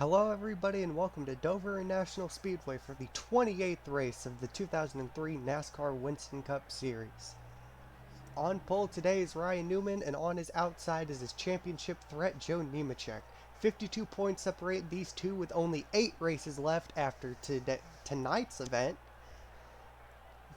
Hello everybody and welcome to Dover International Speedway for the 28th race of the 2003 NASCAR Winston Cup Series. On pole today is Ryan Newman, and on his outside is his championship threat Joe Nemechek. 52 points separate these two with only 8 races left after tonight's event.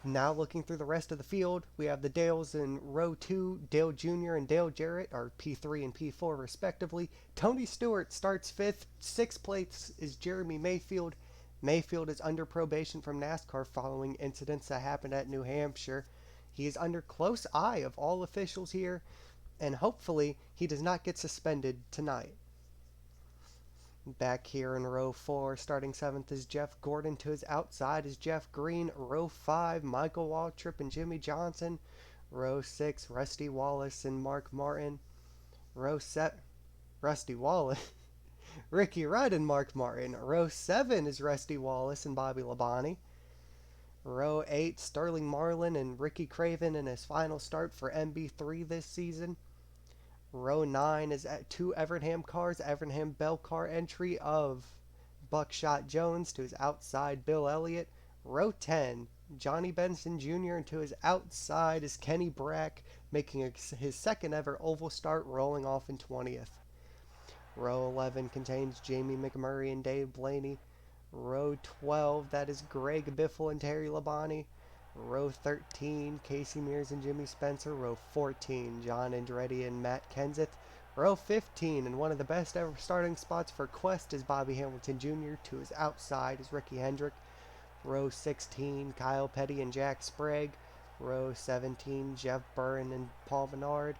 Now looking through the rest of the field, we have the Dales in row 2, Dale Jr. and Dale Jarrett are P3 and P4 respectively. Tony Stewart starts 5th, 6th place is Jeremy Mayfield. Mayfield is under probation from NASCAR following incidents that happened at New Hampshire. He is under close eye of all officials here, and hopefully he does not get suspended tonight. Back here in row 4, starting 7th is Jeff Gordon. To his outside is Jeff Green. Row 5, Michael Waltrip and Jimmy Johnson. Row 6, Rusty Wallace and Mark Martin. Row 7, Rusty Wallace. Ricky Rudd and Mark Martin. Row 7 is Rusty Wallace and Bobby Labonte. Row 8, Sterling Marlin and Ricky Craven in his final start for MB3 this season. Row 9 is at 2 Evernham cars. Evernham Bell car entry of Buckshot Jones. To his outside, Bill Elliott. Row 10, Johnny Benson Jr. And to his outside is Kenny Brack, making his second ever oval start, rolling off in 20th. Row 11 contains Jamie McMurray and Dave Blaney. Row 12, that is Greg Biffle and Terry Labonte. Row 13, Casey Mears and Jimmy Spencer. Row 14, John Andretti and Matt Kenseth. Row 15, and one of the best ever starting spots for Quest is Bobby Hamilton Jr. To his outside is Ricky Hendrick. Row 16, Kyle Petty and Jack Sprague. Row 17, Jeff Byrne and Paul Menard.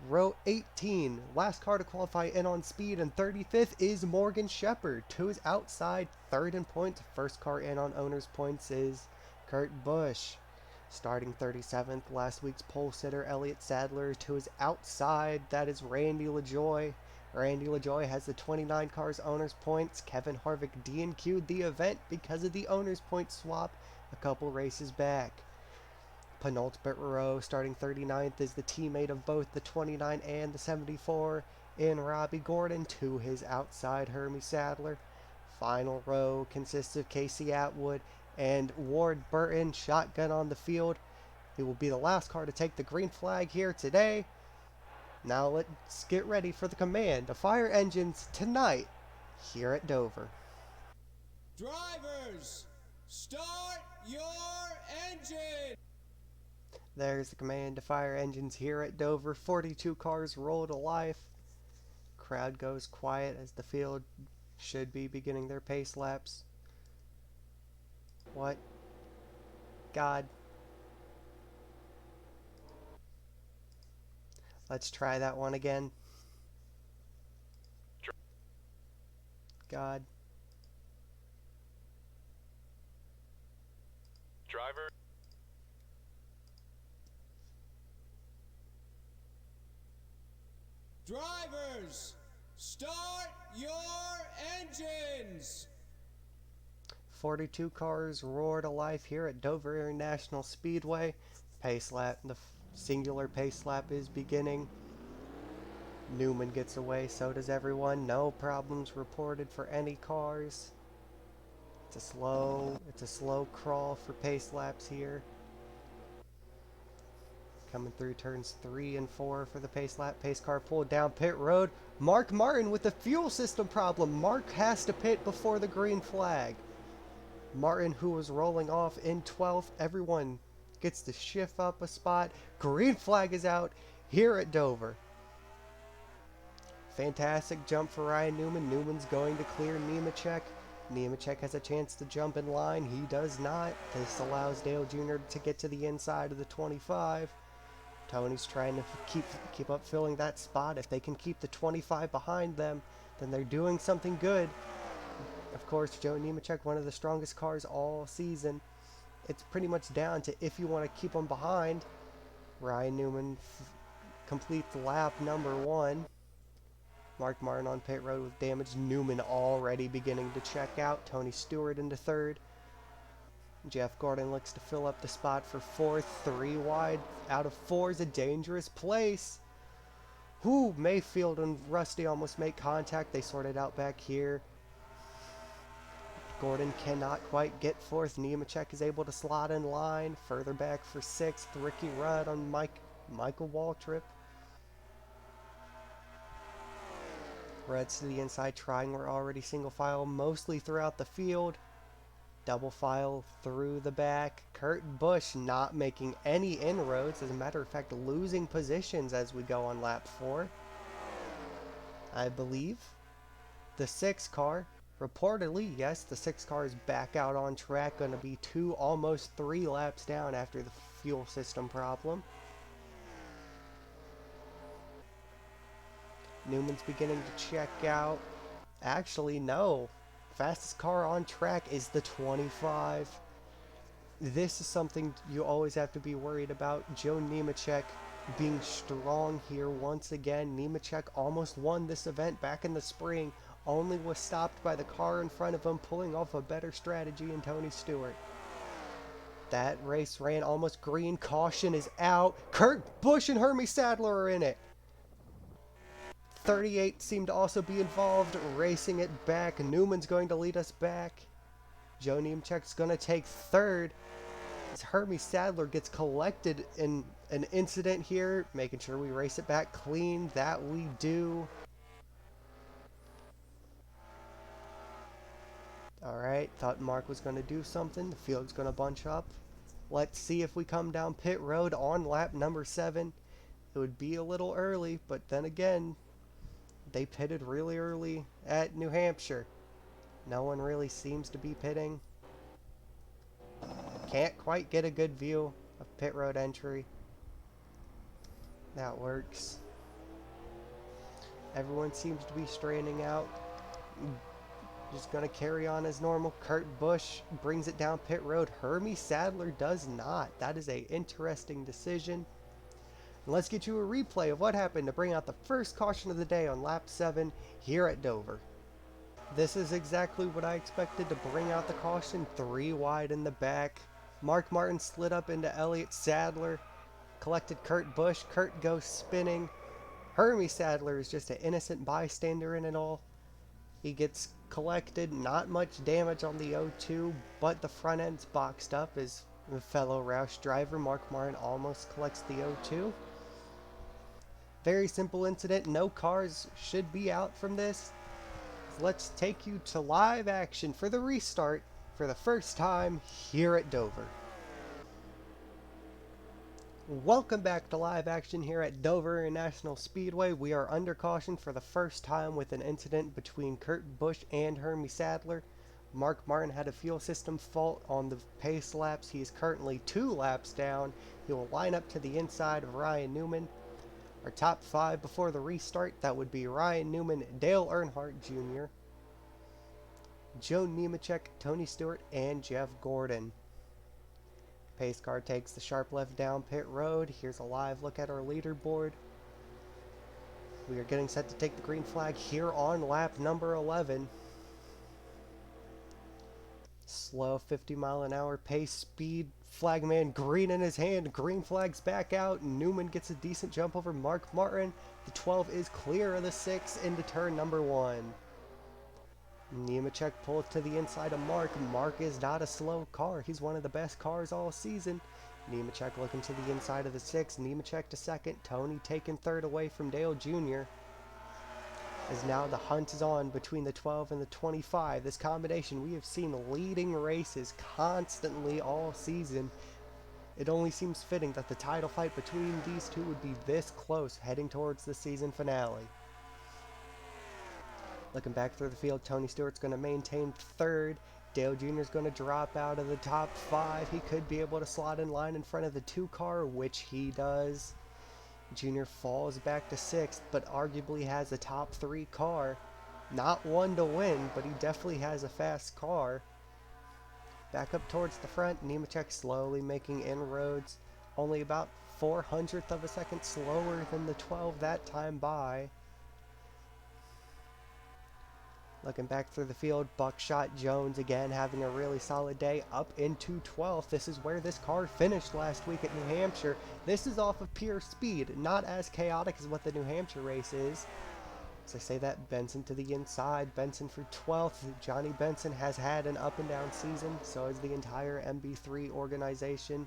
Row 18, last car to qualify in on speed, and 35th is Morgan Shepard. To his outside, third in points. First car in on owner's points is Kurt Busch. Starting 37th, last week's pole sitter Elliot Sadler. To his outside, that is Randy LaJoie. Randy LaJoie has the 29 cars owner's points. Kevin Harvick DNQ'd the event because of the owner's point swap a couple races back. Penultimate row, starting 39th, is the teammate of both the 29 and the 74 in Robbie Gordon. To his outside, Hermie Sadler. Final row consists of Casey Atwood and Ward Burton, shotgun on the field. He will be the last car to take the green flag here today. Now let's get ready for the command to fire engines tonight here at Dover. Drivers, start your engine! There's the command to fire engines here at Dover. 42 cars roll to life. Crowd goes quiet as the field should be beginning their pace laps. What? God. Let's try that one again. God. Driver. Drivers, start your engines! 42 cars roar to life here at Dover International Speedway. Pace lap, the singular pace lap is beginning. Newman gets away, so does everyone. No problems reported for any cars. It's a slow crawl for pace laps here. Coming through turns 3 and 4 for the pace lap. Pace car pulled down pit road. Mark Martin with the fuel system problem. Mark has to pit before the green flag. Martin, who was rolling off in 12th, everyone gets to shift up a spot. Green flag is out here at Dover. Fantastic jump for Ryan Newman. Newman's going to clear Nemechek. Nemechek has a chance to jump in line. He does not. This allows Dale Jr. to get to the inside of the 25. Tony's trying to keep up filling that spot. If they can keep the 25 behind them, then they're doing something good. Of course, Joe Nemechek, one of the strongest cars all season. It's pretty much down to if you want to keep them behind. Ryan Newman completes lap number 1. Mark Martin on pit road with damage. Newman already beginning to check out. Tony Stewart into 3rd. Jeff Gordon looks to fill up the spot for 4th. 3 wide out of 4 is a dangerous place. Whoo, Mayfield and Rusty almost make contact. They sort it out back here. Gordon cannot quite get fourth. Nemechek is able to slot in line. Further back for sixth. Ricky Rudd on Michael Waltrip. Rudd's to the inside, trying. We're already single file mostly throughout the field. Double file through the back. Kurt Busch not making any inroads. As a matter of fact, losing positions as we go on lap 4. I believe. The 6 car, reportedly, yes, the 6 car is back out on track. Going to be 2, almost 3 laps down after the fuel system problem. Newman's beginning to check out. Actually, no. Fastest car on track is the 25. This is something you always have to be worried about. Joe Nemechek being strong here once again. Nemechek almost won this event back in the spring, only was stopped by the car in front of him, pulling off a better strategy in Tony Stewart. That race ran almost green. Caution is out. Kurt Busch and Elliot Sadler are in it. 38 seemed to also be involved, racing it back. Newman's going to lead us back. Joe Nemechek's going to take third as Elliot Sadler gets collected in an incident here, making sure we race it back clean. That we do. Alright, thought Mark was going to do something. The field's going to bunch up. Let's see if we come down pit road on lap number 7. It would be a little early, but then again, they pitted really early at New Hampshire. No one really seems to be pitting. Can't quite get a good view of pit road entry. That works. Everyone seems to be straightening out. Just going to carry on as normal. Kurt Busch brings it down pit road. Elliot Sadler does not. That is an interesting decision. And let's get you a replay of what happened to bring out the first caution of the day on lap 7 here at Dover. This is exactly what I expected to bring out the caution. 3 wide in the back. Mark Martin slid up into Elliot Sadler. Collected Kurt Busch. Kurt goes spinning. Elliot Sadler is just an innocent bystander in it all. He gets collected. Not much damage on the O2, but the front end's boxed up as the fellow Roush driver Mark Martin almost collects the O2. Very simple incident. No cars should be out from this. Let's take you to live action for the restart for the first time here at Dover. Welcome back to live action here at Dover International Speedway. We are under caution for the first time with an incident between Kurt Busch and Elliot Sadler. Mark Martin had a fuel system fault on the pace laps. He is currently 2 laps down. He will line up to the inside of Ryan Newman. Our top 5 before the restart, that would be Ryan Newman, Dale Earnhardt Jr., Joe Nemechek, Tony Stewart, and Jeff Gordon. Pace car takes the sharp left down pit road. Here's a live look at our leaderboard. We are getting set to take the green flag here on lap number 11. Slow 50-mile-an-hour pace, speed, flagman green in his hand, green flag's back out. Newman gets a decent jump over Mark Martin. The 12 is clear of the 6 into turn number 1. Nemechek pulls to the inside of Mark. Mark is not a slow car. He's one of the best cars all season. Nemechek looking to the inside of the 6. Nemechek to second. Tony taking third away from Dale Jr. As now the hunt is on between the 12 and the 25. This combination we have seen leading races constantly all season. It only seems fitting that the title fight between these two would be this close heading towards the season finale. Looking back through the field, Tony Stewart's going to maintain third. Dale Jr. is going to drop out of the top 5. He could be able to slot in line in front of the 2 car, which he does. Jr. falls back to 6th, but arguably has a top 3 car. Not one to win, but he definitely has a fast car. Back up towards the front, Nemechek slowly making inroads. Only about 0.04 of a second slower than the 12 that time by. Looking back through the field, Buckshot Jones again having a really solid day up into 12th. This is where this car finished last week at New Hampshire. This is off of pure speed, not as chaotic as what the New Hampshire race is. As I say that, Benson to the inside. Benson for 12th. Johnny Benson has had an up and down season, so has the entire MB3 organization.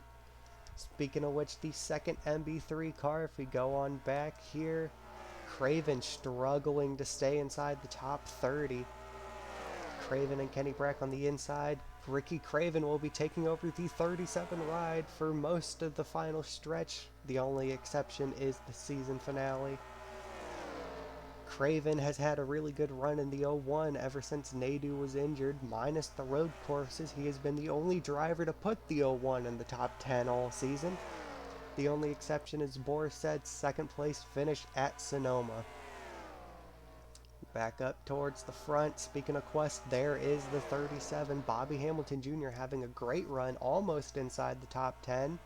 Speaking of which, the second MB3 car, if we go on back here, Craven struggling to stay inside the top 30. Craven and Kenny Brack on the inside. Ricky Craven will be taking over the 37 ride for most of the final stretch. The only exception is the season finale. Craven has had a really good run in the 01 ever since Nadu was injured. Minus the road courses, he has been the only driver to put the 01 in the top 10 all season. The only exception is Borisset's second place finish at Sonoma. Back up towards the front, speaking of Quest, there is the 37. Bobby Hamilton Jr. having a great run, almost inside the top 10.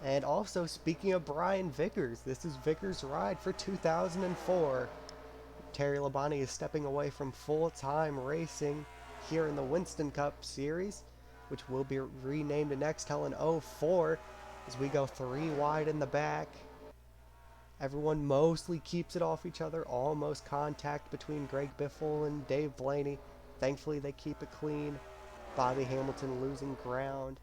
And also, speaking of Brian Vickers, this is Vickers' ride for 2004. Terry Labonte is stepping away from full-time racing here in the Winston Cup Series, which will be renamed to Nextel in 04. As we go 3 wide in the back, everyone mostly keeps it off each other, almost contact between Greg Biffle and Dave Blaney. Thankfully they keep it clean. Bobby Hamilton losing ground.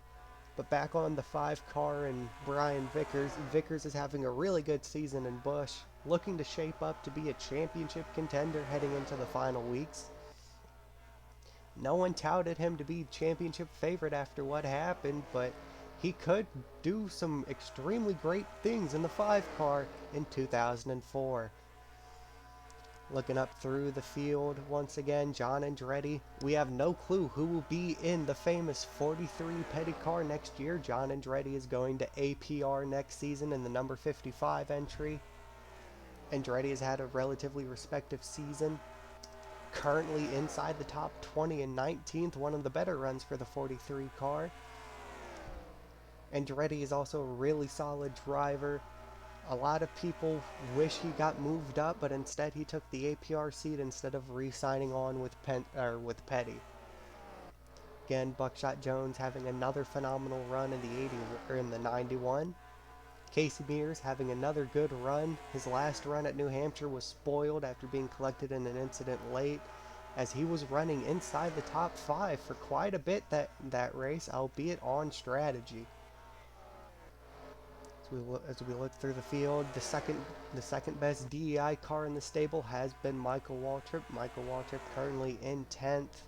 But back on the 5 car and Brian Vickers. Vickers is having a really good season in Busch, looking to shape up to be a championship contender heading into the final weeks. No one touted him to be championship favorite after what happened, but he could do some extremely great things in the 5 car in 2004. Looking up through the field once again, John Andretti. We have no clue who will be in the famous 43 Petty car next year. John Andretti is going to APR next season in the number 55 entry. Andretti has had a relatively respective season. Currently inside the top 20 and 19th, one of the better runs for the 43 car. Andretti is also a really solid driver. A lot of people wish he got moved up, but instead he took the APR seat instead of re-signing on with Petty. Again, Buckshot Jones having another phenomenal run in the 91. Casey Mears having another good run. His last run at New Hampshire was spoiled after being collected in an incident late, as he was running inside the top 5 for quite a bit that race, albeit on strategy. As we look through the field, the second best DEI car in the stable has been Michael Waltrip. Michael Waltrip currently in 10th.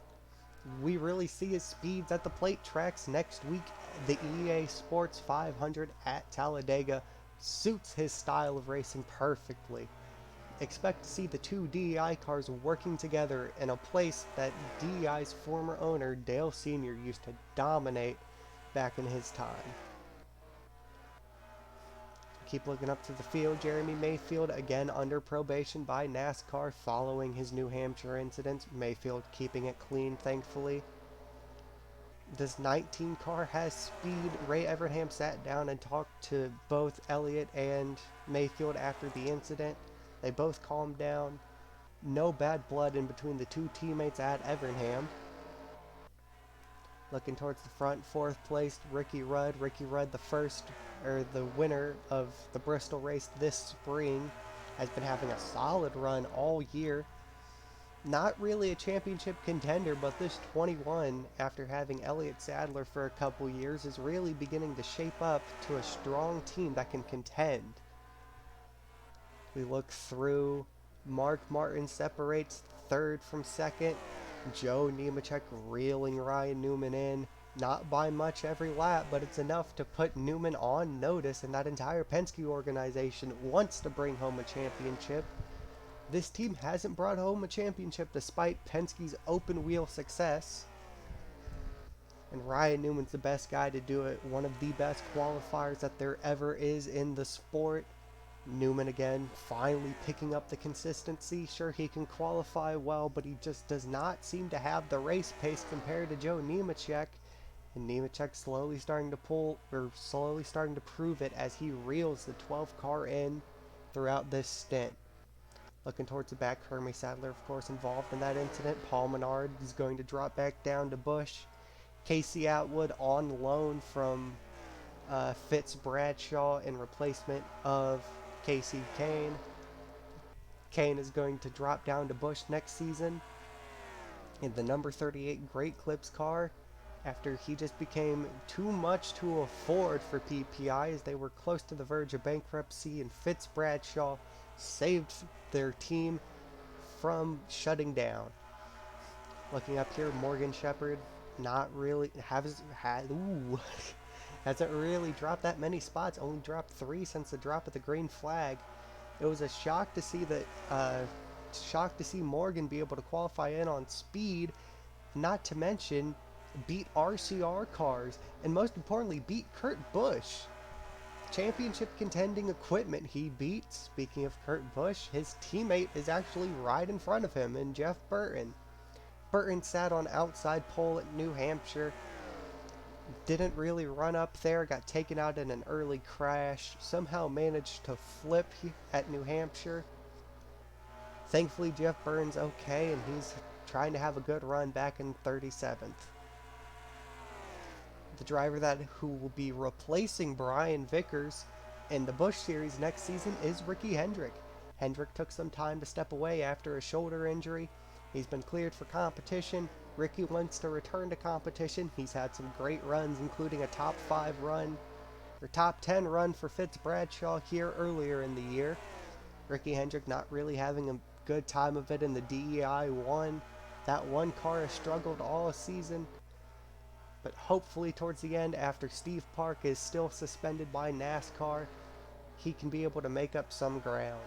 We really see his speeds at the plate tracks next week. The EA Sports 500 at Talladega suits his style of racing perfectly. Expect to see the 2 DEI cars working together in a place that DEI's former owner, Dale Sr., used to dominate back in his time. Keep looking up to the field. Jeremy Mayfield again under probation by NASCAR following his New Hampshire incident. Mayfield keeping it clean, thankfully. This 19 car has speed. Ray Evernham sat down and talked to both Elliot and Mayfield after the incident. They both calmed down. No bad blood in between the 2 teammates at Evernham. Looking towards the front, 4th place, Ricky Rudd. Ricky Rudd, the winner of the Bristol race this spring, has been having a solid run all year. Not really a championship contender, but this 21, after having Elliot Sadler for a couple years, is really beginning to shape up to a strong team that can contend. We look through. Mark Martin separates 3rd from 2nd. Joe Nemechek reeling Ryan Newman in. Not by much every lap, but it's enough to put Newman on notice, and that entire Penske organization wants to bring home a championship. This team hasn't brought home a championship despite Penske's open wheel success. And Ryan Newman's the best guy to do it. One of the best qualifiers that there ever is in the sport. Newman again finally picking up the consistency. Sure, he can qualify well, but he just does not seem to have the race pace compared to Joe Nemechek. And Nemechek slowly starting to prove it as he reels the 12 car in throughout this stint. Looking towards the back, Hermie Sadler, of course, involved in that incident. Paul Menard is going to drop back down to Busch. Casey Atwood on loan from Fitz Bradshaw in replacement of Casey Kane. Kane is going to drop down to Busch next season in the number 38 Great Clips car after he just became too much to afford for PPI as they were close to the verge of bankruptcy, and Fitz Bradshaw saved their team from shutting down. Looking up here, Morgan Shepard not really hasn't really dropped that many spots, only dropped 3 since the drop of the green flag. It was a shock to see Morgan be able to qualify in on speed, not to mention beat RCR cars, and most importantly beat Kurt Busch. Championship contending equipment he beat. Speaking of Kurt Busch, his teammate is actually right in front of him in Jeff Burton. Burton sat on outside pole at New Hampshire, didn't really run up there, got taken out in an early crash, somehow managed to flip at New Hampshire. Thankfully Jeff Burton's okay, and he's trying to have a good run back in 37th. The driver who will be replacing Brian Vickers in the Busch Series next season is Ricky Hendrick. Hendrick took some time to step away after a shoulder injury. He's been cleared for competition. Ricky wants to return to competition. He's had some great runs, including a top 10 run for Fitz Bradshaw here earlier in the year. Ricky Hendrick not really having a good time of it in the DEI 1. That one car has struggled all season. But hopefully towards the end, after Steve Park is still suspended by NASCAR, he can be able to make up some ground.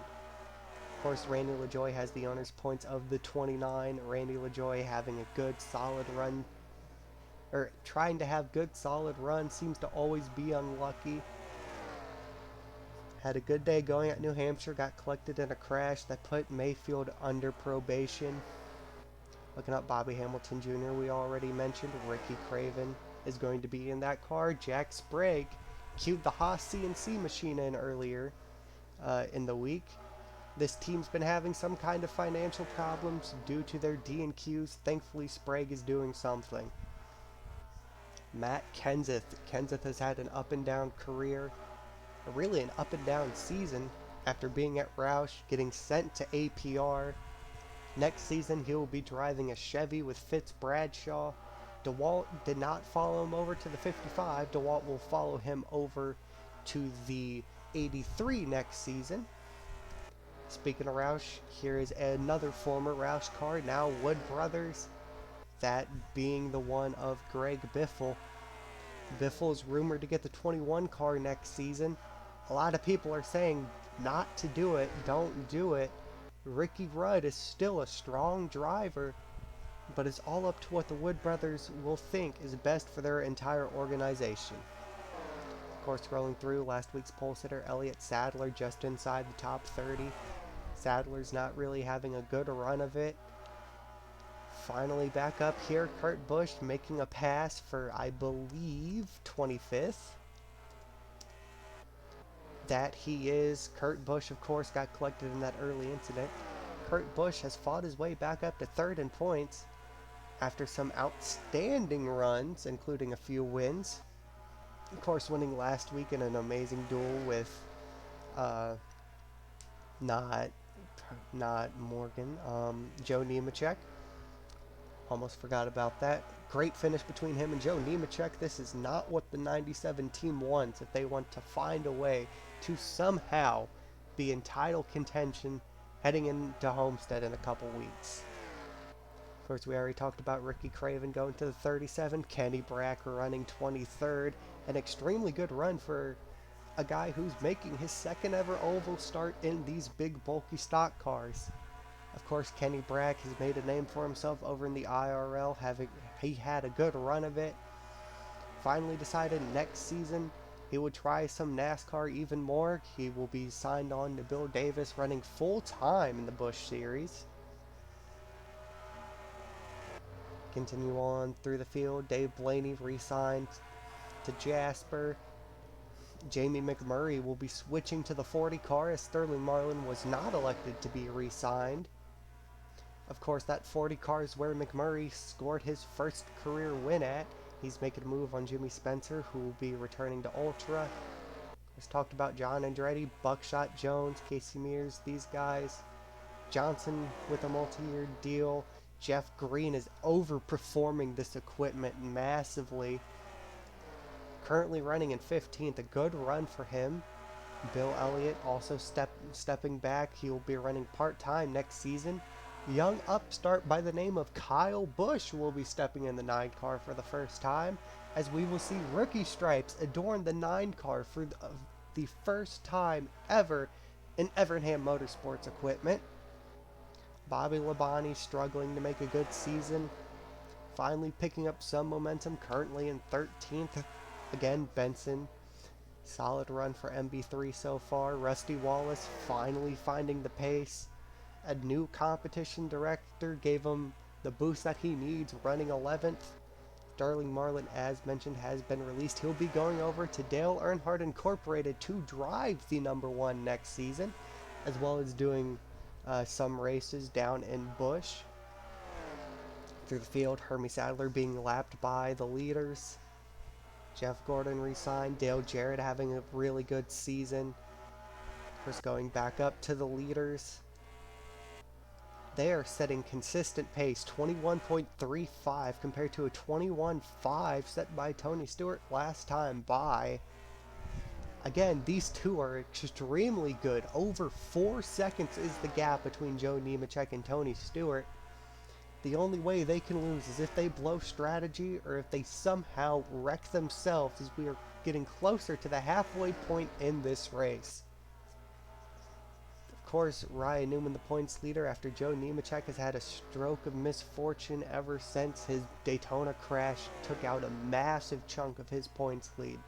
Of course, Randy LaJoie has the owner's points of the 29. Randy LaJoie having a good solid run, or trying to have good solid run, seems to always be unlucky. Had a good day going at New Hampshire, got collected in a crash that put Mayfield under probation. Looking up Bobby Hamilton Jr., we already mentioned. Ricky Craven is going to be in that car. Jack Sprague cued the Haas CNC machine in earlier in the week. This team's been having some kind of financial problems due to their D&Qs. Thankfully, Sprague is doing something. Matt Kenseth. Kenseth has had an up-and-down career, really an up-and-down season, after being at Roush, getting sent to APR. Next season, he will be driving a Chevy with Fitz Bradshaw. DeWalt did not follow him over to the 55. DeWalt will follow him over to the 83 next season. Speaking of Roush, here is another former Roush car, now Wood Brothers, that being the one of Greg Biffle. Biffle is rumored to get the 21 car next season. A lot of people are saying not to do it, don't do it. Ricky Rudd is still a strong driver, but it's all up to what the Wood Brothers will think is best for their entire organization. Of course, rolling through last week's pole sitter, Elliot Sadler, just inside the top 30. Sadler's not really having a good run of it. Finally back up here, Kurt Busch making a pass for, I believe, 25th. That he is. Kurt Busch, of course, got collected in that early incident. Kurt Busch has fought his way back up to 3rd in points after some outstanding runs, including a few wins. Of course, winning last week in an amazing duel with not Morgan, Joe Nemechek. Almost forgot about that. Great finish between him and Joe Nemechek. This is not what the 97 team wants if they want to find a way to somehow be in title contention heading into Homestead in a couple weeks. Of course, we already talked about Ricky Craven going to the 37. Kenny Brack running 23rd. An extremely good run for a guy who's making his 2nd ever oval start in these big bulky stock cars. Of course, Kenny Brack has made a name for himself over in the IRL. He had a good run of it. Finally decided next season he would try some NASCAR even more. He will be signed on to Bill Davis, running full-time in the Busch Series. Continue on through the field. Dave Blaney re-signed to Jasper. Jamie McMurray will be switching to the 40 car as Sterling Marlin was not elected to be re-signed. Of course, that 40 car is where McMurray scored his first career win at. He's making a move on Jimmy Spencer, who will be returning to Ultra. As talked about, John Andretti, Buckshot Jones, Casey Mears, these guys. Johnson with a multi-year deal. Jeff Green is overperforming this equipment massively. Currently running in 15th, a good run for him. Bill Elliott also stepping back. He will be running part-time next season. Young upstart by the name of Kyle Busch will be stepping in the 9 car for the first time, as we will see rookie stripes adorn the 9 car for the first time ever in Evernham Motorsports equipment. Bobby Labonte struggling to make a good season, finally picking up some momentum, currently in 13th. Again, Benson, solid run for MB3 so far. Rusty Wallace finally finding the pace. A new competition director gave him the boost that he needs, running 11th. Sterling Marlin, as mentioned, has been released. He'll be going over to Dale Earnhardt Incorporated to drive the number 1 next season, as well as doing some races down in Busch. Through the field, Hermie Sadler being lapped by the leaders. Jeff Gordon re-signed. Dale Jarrett having a really good season. First going back up to the leaders. They are setting consistent pace, 21.35 compared to a 21.5 set by Tony Stewart last time by. Again, these two are extremely good. Over 4 seconds is the gap between Joe Nemechek and Tony Stewart. The only way they can lose is if they blow strategy or if they somehow wreck themselves, as we are getting closer to the halfway point in this race. Of course, Ryan Newman, the points leader, after Joe Nemechek has had a stroke of misfortune ever since his Daytona crash took out a massive chunk of his points lead.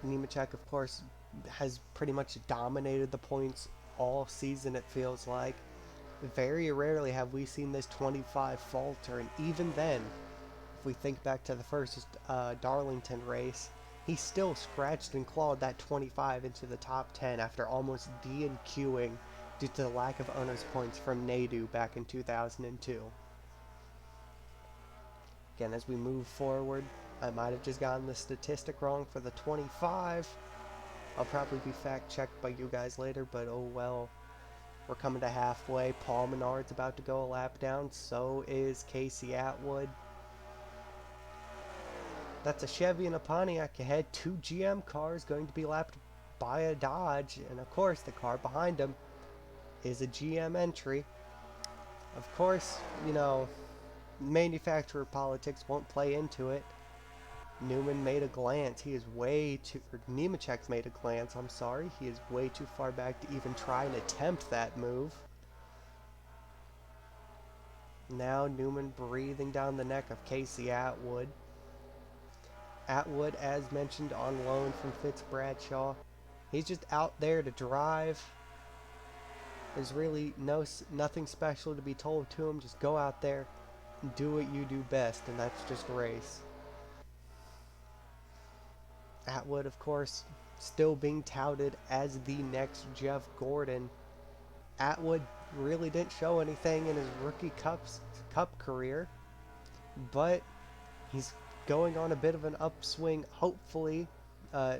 Nemechek, of course, has pretty much dominated the points all season, it feels like. Very rarely have we seen this 25 falter, and even then, if we think back to the first Darlington race, he still scratched and clawed that 25 into the top 10 after almost DNQing due to the lack of owner's points from Nadu back in 2002. Again, as we move forward, I might have just gotten the statistic wrong for the 25. I'll probably be fact-checked by you guys later, but oh well. We're coming to halfway. Paul Menard's about to go a lap down. So is Casey Atwood. That's a Chevy and a Pontiac ahead. 2 GM cars going to be lapped by a Dodge. And of course, the car behind him is a GM entry. Of course, you know, manufacturer politics won't play into it. Newman made a glance. He is way too... Nemechek made a glance, I'm sorry. He is way too far back to even try and attempt that move. Now Newman breathing down the neck of Casey Atwood. Atwood, as mentioned, on loan from Fitz Bradshaw. He's just out there to drive. There's really nothing special to be told to him. Just go out there and do what you do best, and that's just race. Atwood, of course, still being touted as the next Jeff Gordon. Atwood really didn't show anything in his rookie cup career, but he's going on a bit of an upswing. Hopefully,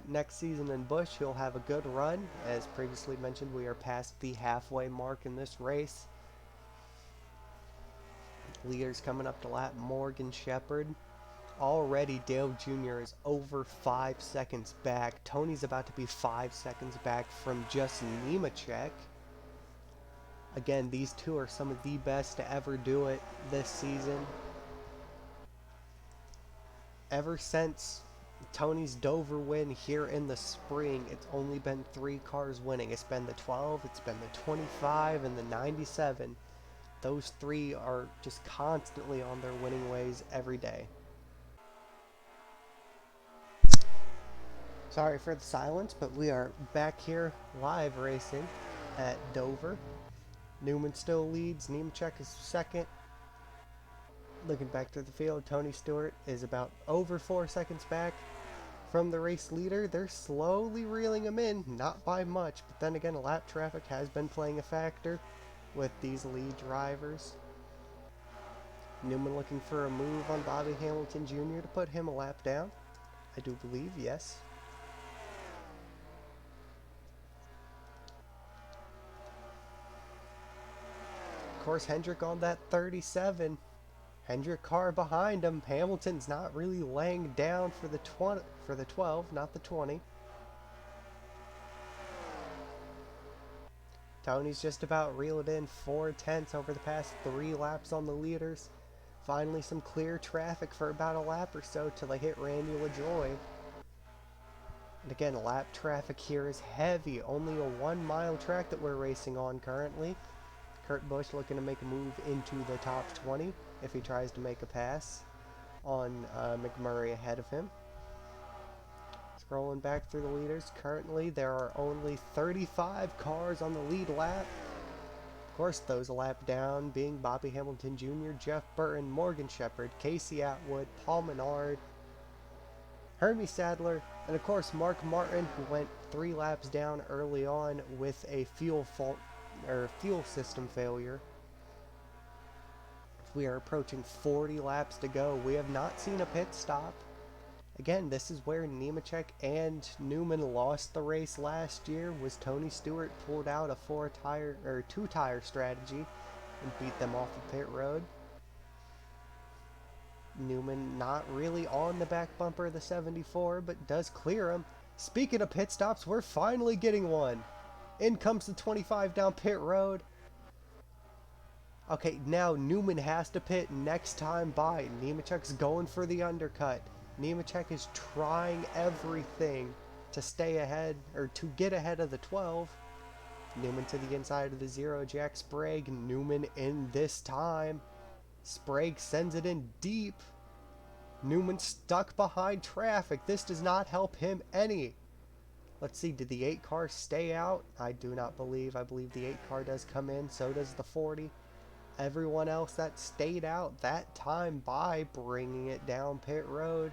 next season in Busch, he'll have a good run. As previously mentioned, we are past the halfway mark in this race. Leaders coming up to lap Morgan Shepard. Already Dale Jr. is over 5 seconds back. Tony's about to be 5 seconds back from just Nemechek. Again, these two are some of the best to ever do it this season. Ever since Tony's Dover win here in the spring, it's only been 3 cars winning. It's been the 12, it's been the 25, and the 97. Those 3 are just constantly on their winning ways every day. Sorry for the silence, but we are back here live racing at Dover. Newman still leads. Nemechek is second. Looking back to the field, Tony Stewart is about over 4 seconds back from the race leader. They're slowly reeling him in, not by much, but then again, lap traffic has been playing a factor with these lead drivers. Newman looking for a move on Bobby Hamilton Jr. to put him a lap down. I do believe, yes. Of course, Hendrick on that 37. Hendrick car behind him. Hamilton's not really laying down for the 12, not the 20. Tony's just about reeled in 4/10 over the past 3 laps on the leaders. Finally some clear traffic for about a lap or so till they hit Randy LaJoy. And again, lap traffic here is heavy. Only a 1-mile track that we're racing on currently. Kurt Busch looking to make a move into the top 20 if he tries to make a pass on McMurray ahead of him. Scrolling back through the leaders, currently there are only 35 cars on the lead lap. Of course, those a lap down being Bobby Hamilton Jr., Jeff Burton, Morgan Shepard, Casey Atwood, Paul Menard, Hermie Sadler, and of course Mark Martin, who went 3 laps down early on with a fuel system failure. We are approaching 40 laps to go. We have not seen a pit stop. Again, this is where Nemechek and Newman lost the race last year. Was Tony Stewart pulled out a 2-tire strategy and beat them off the pit road. Newman not really on the back bumper of the 74, but does clear him. Speaking of pit stops, we're finally getting one. In comes the 25 down pit road. Okay, now Newman has to pit next time by. Nemechek's going for the undercut. Nemechek is trying everything to stay ahead, or to get ahead of the 12. Newman to the inside of the 0. Jack Sprague. Newman in this time. Sprague sends it in deep. Newman stuck behind traffic. This does not help him any. Let's see, did the 8 car stay out? I do not believe. I believe the 8 car does come in. So does the 40. Everyone else that stayed out that time by, bringing it down pit road.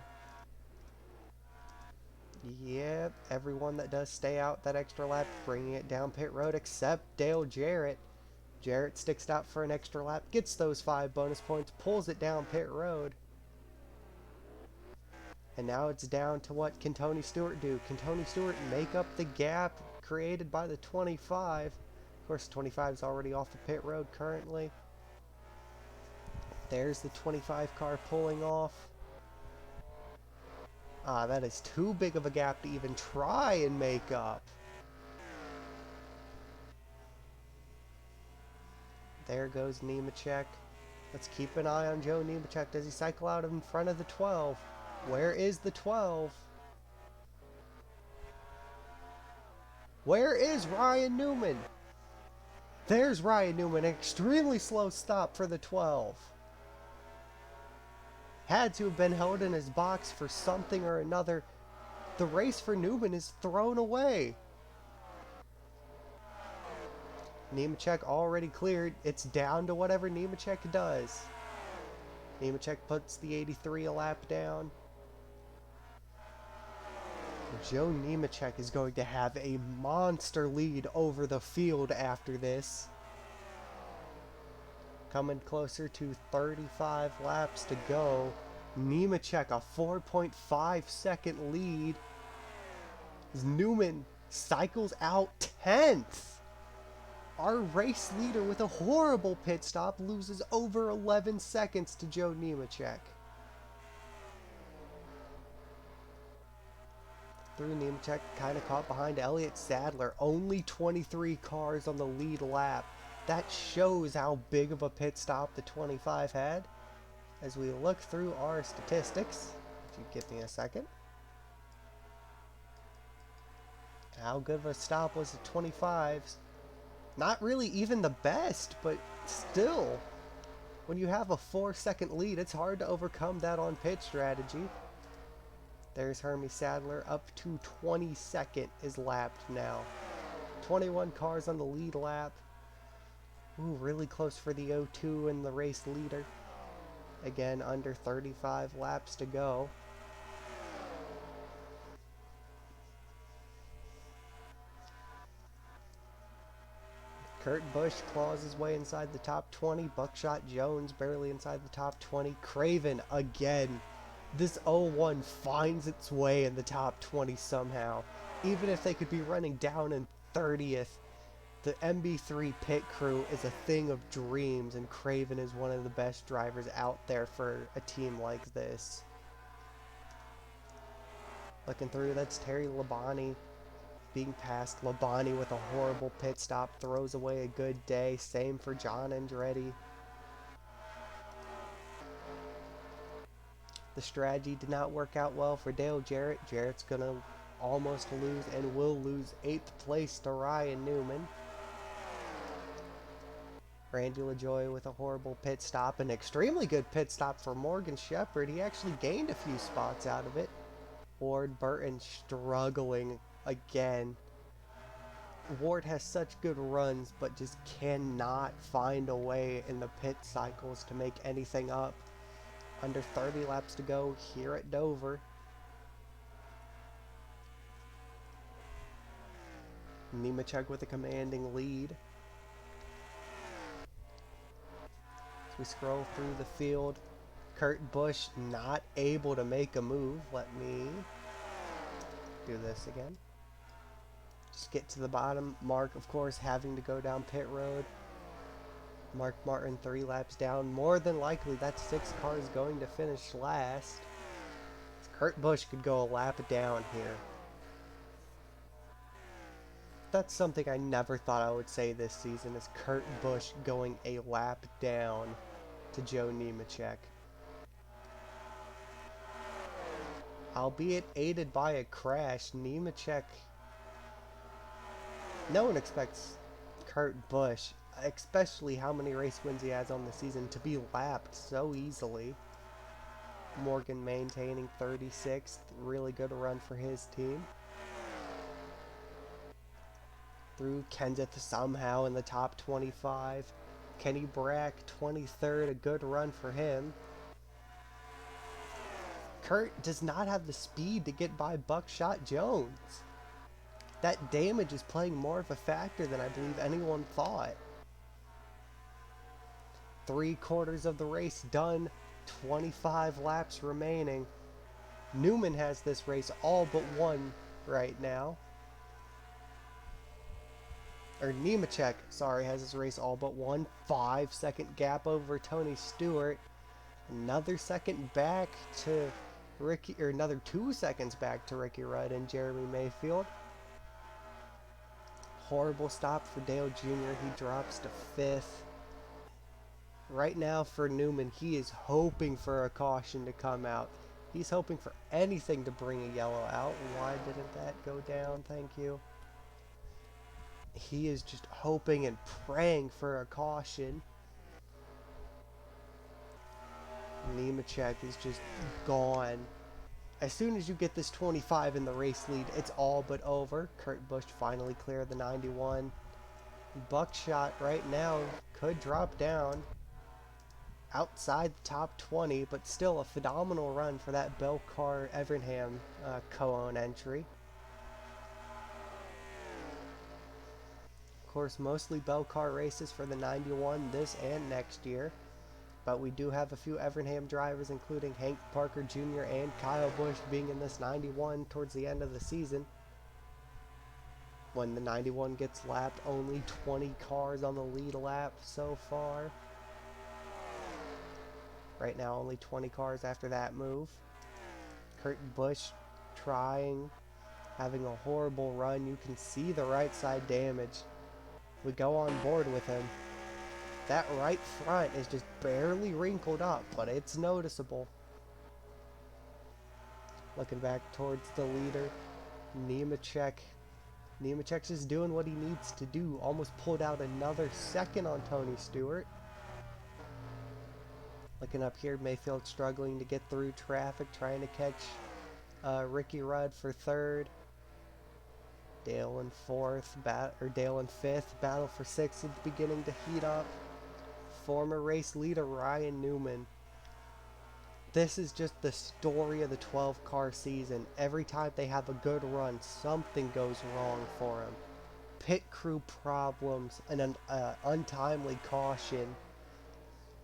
Yep, everyone that does stay out that extra lap, bringing it down pit road, except Dale Jarrett. Jarrett sticks out for an extra lap, gets those 5 bonus points, pulls it down pit road. And now it's down to what can Tony Stewart do? Can Tony Stewart make up the gap created by the 25? Of course, 25 is already off the pit road currently. There's the 25 car pulling off. That is too big of a gap to even try and make up. There goes Nemechek. Let's keep an eye on Joe Nemechek. Does he cycle out in front of the 12? Where is the 12? Where is Ryan Newman? There's Ryan Newman. An extremely slow stop for the 12. Had to have been held in his box for something or another. The race for Newman is thrown away. Nemechek already cleared. It's down to whatever Nemechek does. Nemechek puts the 83 a lap down. Joe Nemechek is going to have a monster lead over the field after this. Coming closer to 35 laps to go. Nemechek a 4.5 second lead. As Newman cycles out 10th. Our race leader with a horrible pit stop loses over 11 seconds to Joe Nemechek. Through Nemechek, kind of caught behind Elliot Sadler. Only 23 cars on the lead lap. That shows how big of a pit stop the 25 had. As we look through our statistics, if you give me a second. How good of a stop was the 25's? Not really even the best, but still. When you have a 4-second lead, it's hard to overcome that on pit strategy. There's Hermie Sadler up to 22nd is lapped now. 21 cars on the lead lap. Ooh, really close for the 0-2 and the race leader. Again, under 35 laps to go. Kurt Busch claws his way inside the top 20. Buckshot Jones barely inside the top 20. Craven again. This 0-1 finds its way in the top 20 somehow. Even if they could be running down in 30th, the MB3 pit crew is a thing of dreams, and Craven is one of the best drivers out there for a team like this. Looking through, that's Terry Labonte being passed. Labonte with a horrible pit stop throws away a good day. Same for John Andretti. The strategy did not work out well for Dale Jarrett. Jarrett's going to almost lose and will lose 8th place to Ryan Newman. Randy LaJoie with a horrible pit stop. An extremely good pit stop for Morgan Shepard. He actually gained a few spots out of it. Ward Burton struggling again. Ward has such good runs, but just cannot find a way in the pit cycles to make anything up. Under 30 laps to go here at Dover. Nemechek with a commanding lead. As we scroll through the field, Kurt Busch not able to make a move. Let me do this again. Just get to the bottom. Mark, of course, having to go down pit road. Mark Martin 3 laps down. More than likely, that 6 car is going to finish last. Kurt Busch could go a lap down here. That's something I never thought I would say this season, is Kurt Busch going a lap down to Joe Nemechek. Albeit aided by a crash, Nemechek... No one expects Kurt Busch, especially how many race wins he has on the season, to be lapped so easily. Morgan maintaining 36th. Really good run for his team. Through Kenseth somehow in the top 25. Kenny Brack 23rd. A good run for him. Kurt does not have the speed to get by Buckshot Jones. That damage is playing more of a factor than I believe anyone thought. 3/4 of the race done. 25 laps remaining. Newman has this race all but won right now. Or Nemechek, sorry, has his race all but won. 5-second gap over Tony Stewart. Another second back to Ricky, or another 2 seconds back to Ricky Rudd and Jeremy Mayfield. Horrible stop for Dale Jr. He drops to 5th. Right now for Newman, he is hoping for a caution to come out. He's hoping for anything to bring a yellow out. Why didn't that go down? Thank you. He is just hoping and praying for a caution. Nemechek is just gone. As soon as you get this 25 in the race lead, it's all but over. Kurt Busch finally cleared the 91. Buckshot right now could drop down outside the top 20, but still a phenomenal run for that Belcar Evernham co-own entry. Of course, mostly Belcar races for the 91 this and next year. But we do have a few Evernham drivers, including Hank Parker Jr. and Kyle Busch, being in this 91 towards the end of the season. When the 91 gets lapped, only 20 cars on the lead lap so far. Right now, only 20 cars after that move. Kurt Busch trying, having a horrible run. You can see the right side damage. We go on board with him. That right front is just barely wrinkled up, but it's noticeable. Looking back towards the leader, Nemechek. Nemechek's just doing what he needs to do. Almost pulled out another second on Tony Stewart. Looking up here, Mayfield struggling to get through traffic, trying to catch Ricky Rudd for 3rd. Dale in Dale in fifth. Battle for sixth at the beginning to heat up. Former race leader Ryan Newman. This is just the story of the 12-car season. Every time they have a good run, something goes wrong for them. Pit crew problems, an untimely caution.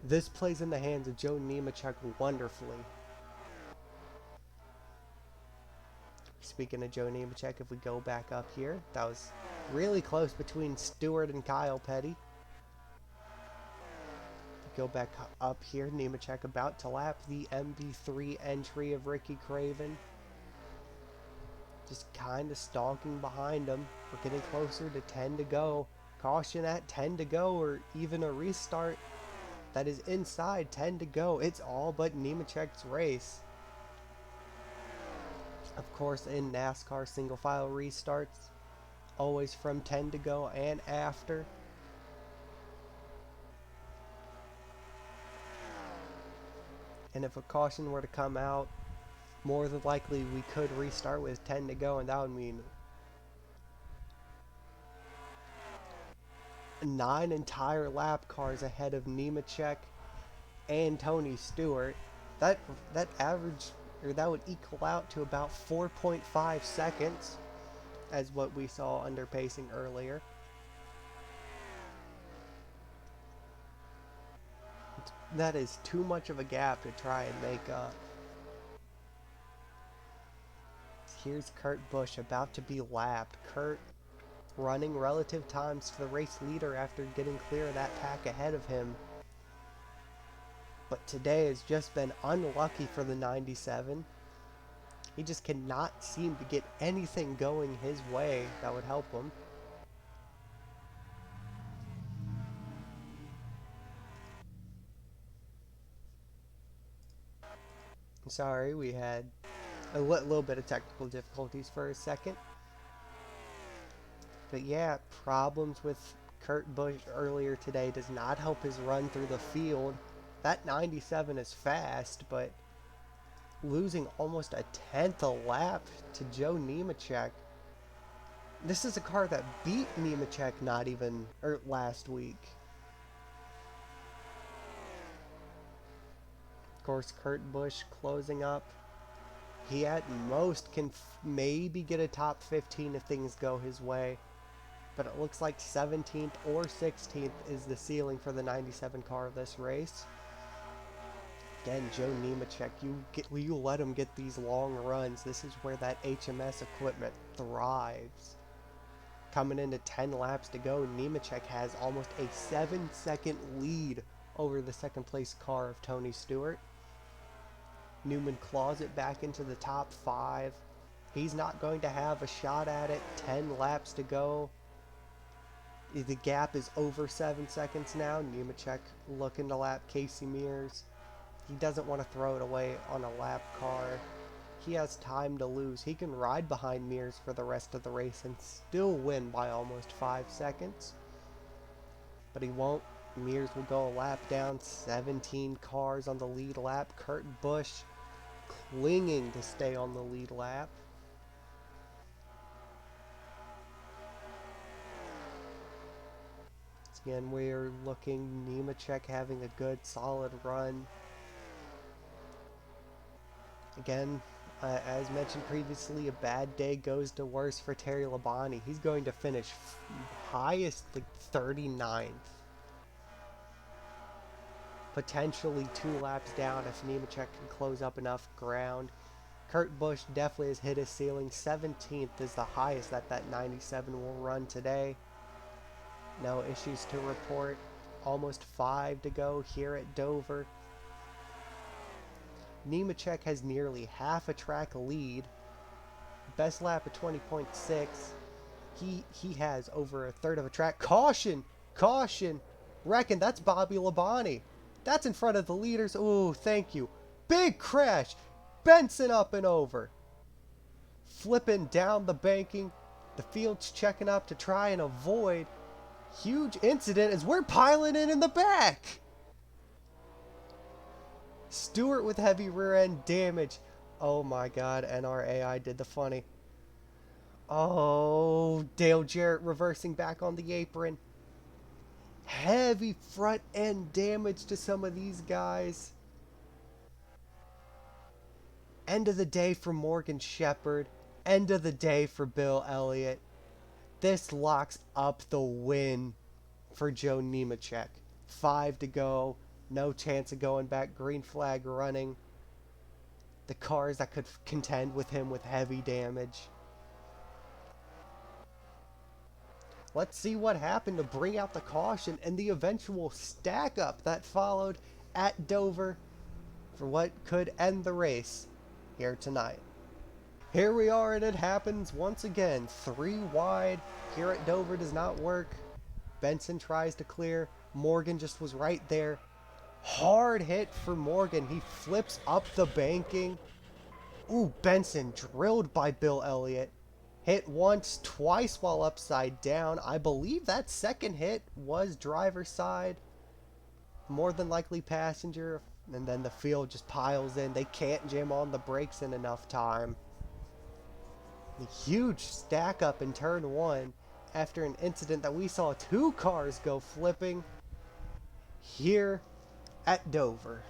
This plays in the hands of Joe Nemechek wonderfully. Speaking of Joe Nemechek, if we go back up here, that was really close between Stewart and Kyle Petty. Go back up here, Nemechek about to lap the MB3 entry of Ricky Craven. Just kind of stalking behind him. We're getting closer to 10 to go. Caution at 10 to go, or even a restart that is inside 10 to go. It's all but Nemechek's race. Of course, in NASCAR single file restarts, always from 10 to go and after. And if a caution were to come out, more than likely we could restart with 10 to go, and that would mean 9 entire lap cars ahead of Nemechek and Tony Stewart. That average, or that would equal out to about 4.5 seconds, as what we saw under pacing earlier. That is too much of a gap to try and make up. Here's Kurt Busch about to be lapped. Kurt running relative times to the race leader after getting clear of that pack ahead of him. But today has just been unlucky for the 97. He just cannot seem to get anything going his way that would help him. Sorry, we had a little bit of technical difficulties for a second. But yeah, problems with Kurt Busch earlier today does not help his run through the field. That 97 is fast, but losing almost a tenth a lap to Joe Nemechek. This is a car that beat Nemechek last week. Of course, Kurt Busch closing up. He at most can maybe get a top 15 if things go his way. But it looks like 17th or 16th is the ceiling for the 97 car of this race. Again, Joe Nemechek, you let him get these long runs. This is where that HMS equipment thrives. Coming into 10 laps to go, Nemechek has almost a 7-second lead over the second place car of Tony Stewart. Newman claws it back into the top 5. He's not going to have a shot at it. 10 laps to go. The gap is over 7 seconds now. Nemechek looking to lap Casey Mears. He doesn't want to throw it away on a lap car. He has time to lose. He can ride behind Mears for the rest of the race and still win by almost 5 seconds. But he won't. Mears will go a lap down. 17 cars on the lead lap. Kurt Busch clinging to stay on the lead lap. Again, we're looking Nemechek having a good solid run. Again, as mentioned previously, a bad day goes to worse for Terry Labonte. He's going to finish highest, like 39th. Potentially 2 laps down if Nemechek can close up enough ground. Kurt Busch definitely has hit his ceiling. 17th is the highest that 97 will run today. No issues to report. Almost 5 to go here at Dover. Nemechek has nearly half a track lead. Best lap of 20.6. He has over a third of a track. Caution! Caution! Reckon that's Bobby Labonte. That's in front of the leaders. Ooh, thank you. Big crash. Benson up and over. Flipping down the banking. The field's checking up to try and avoid. Huge incident as we're piling in the back. Stewart with heavy rear end damage. Oh my god, NRAI did the funny. Oh, Dale Jarrett reversing back on the apron. Heavy front end damage to some of these guys. End of the day for Morgan Shepard. End of the day for Bill Elliott. This locks up the win for Joe Nemechek. 5 to go. No chance of going back. Green flag running. The cars that could contend with him with heavy damage. Let's see what happened to bring out the caution and the eventual stack up that followed at Dover for what could end the race here tonight. Here we are, and it happens once again. 3 wide here at Dover does not work. Benson tries to clear. Morgan just was right there. Hard hit for Morgan. He flips up the banking. Ooh, Benson drilled by Bill Elliott. Hit once, twice while upside down. I believe that second hit was driver's side. More than likely passenger. And then the field just piles in. They can't jam on the brakes in enough time. A huge stack up in turn 1 after an incident that we saw 2 cars go flipping here at Dover.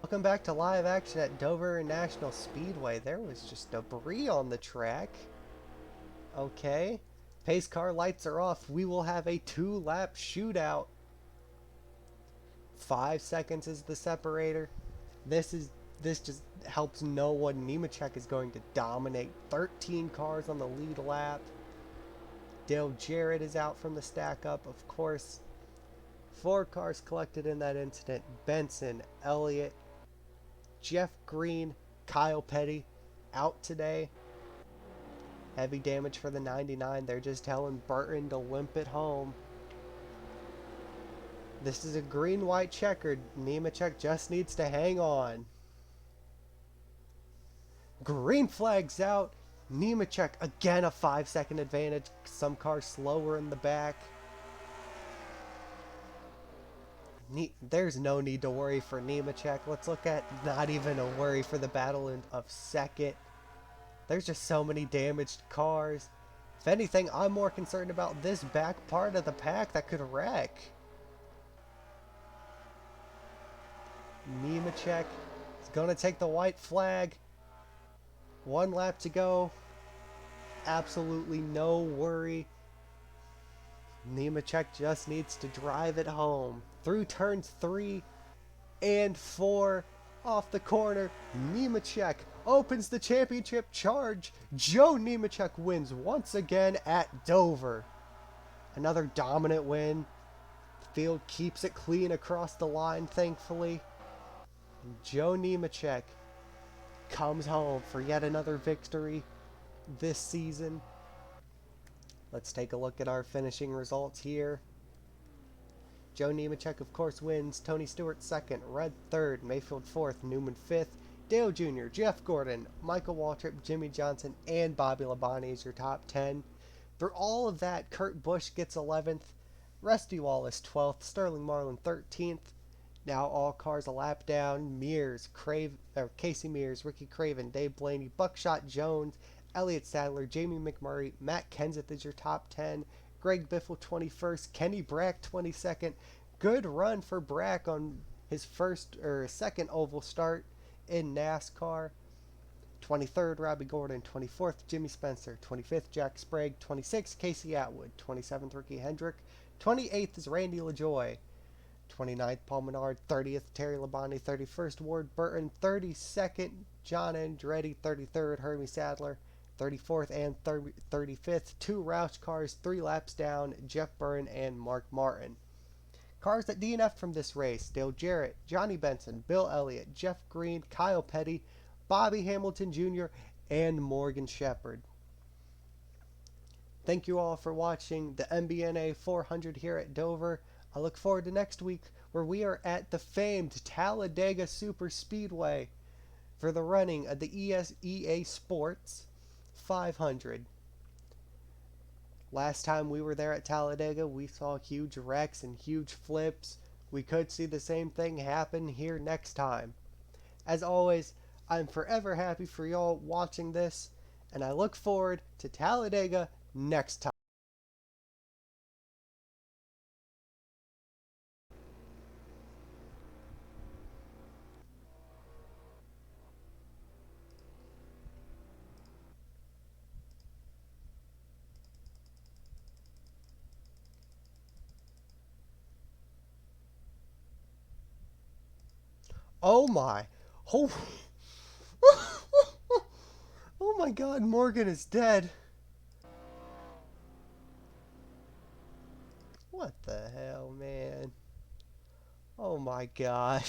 Welcome back to live action at Dover National Speedway. There was just debris on the track. Okay. Pace car lights are off. We will have a 2-lap shootout. 5 seconds is the separator. This just helps know what Nemechek is going to dominate. 13 cars on the lead lap. Dale Jarrett is out from the stack up, of course. 4 cars collected in that incident. Benson, Elliott, Jeff Green, Kyle Petty out today. Heavy damage for the 99. They're just telling Burton to limp it home. This is a green-white checkered. Nemechek just needs to hang on. Green flag's out. Nemechek again a 5-second advantage. Some cars slower in the back. There's no need to worry for Nemechek. Let's look at not even a worry for the battle of second. There's just so many damaged cars. If anything, I'm more concerned about this back part of the pack that could wreck. Nemechek is going to take the white flag. 1 lap to go. Absolutely no worry. Nemechek just needs to drive it home. Through turns 3 and 4. Off the corner. Nemechek opens the championship charge. Joe Nemechek wins once again at Dover. Another dominant win. The field keeps it clean across the line, thankfully. Joe Nemechek comes home for yet another victory this season. Let's take a look at our finishing results here. Joe Nemechek, of course, wins. Tony Stewart 2nd, Red 3rd, Mayfield 4th, Newman 5th, Dale Jr., Jeff Gordon, Michael Waltrip, Jimmy Johnson, and Bobby Labonte is your top 10. Through all of that, Kurt Busch gets 11th, Rusty Wallace 12th, Sterling Marlin 13th. Now all cars a lap down. Casey Mears, Ricky Craven, Dave Blaney, Buckshot Jones, Elliot Sadler, Jamie McMurray, Matt Kenseth is your top 10. Greg Biffle 21st, Kenny Brack 22nd. Good run for Brack on his second oval start in NASCAR. 23rd, Robbie Gordon. 24th, Jimmy Spencer. 25th, Jack Sprague. 26th, Casey Atwood. 27th, Ricky Hendrick. 28th is Randy LaJoy. 29th, Paul Menard. 30th, Terry Labonte. 31st, Ward Burton. 32nd, John Andretti. 33rd, Hermie Sadler. 34th and 35th, 2 Roush cars, 3 laps down, Jeff Byrne and Mark Martin. Cars that DNF'd from this race: Dale Jarrett, Johnny Benson, Bill Elliott, Jeff Green, Kyle Petty, Bobby Hamilton Jr., and Morgan Shepard. Thank you all for watching the MBNA 400 here at Dover. I look forward to next week, where we are at the famed Talladega Super Speedway for the running of the EA Sports 500. Last time we were there at Talladega, we saw huge wrecks and huge flips. We could see the same thing happen here next time. As always, I'm forever happy for y'all watching this, and I look forward to Talladega next time. Oh my. Oh. Oh my god, Morgan is dead. What the hell, man? Oh my god.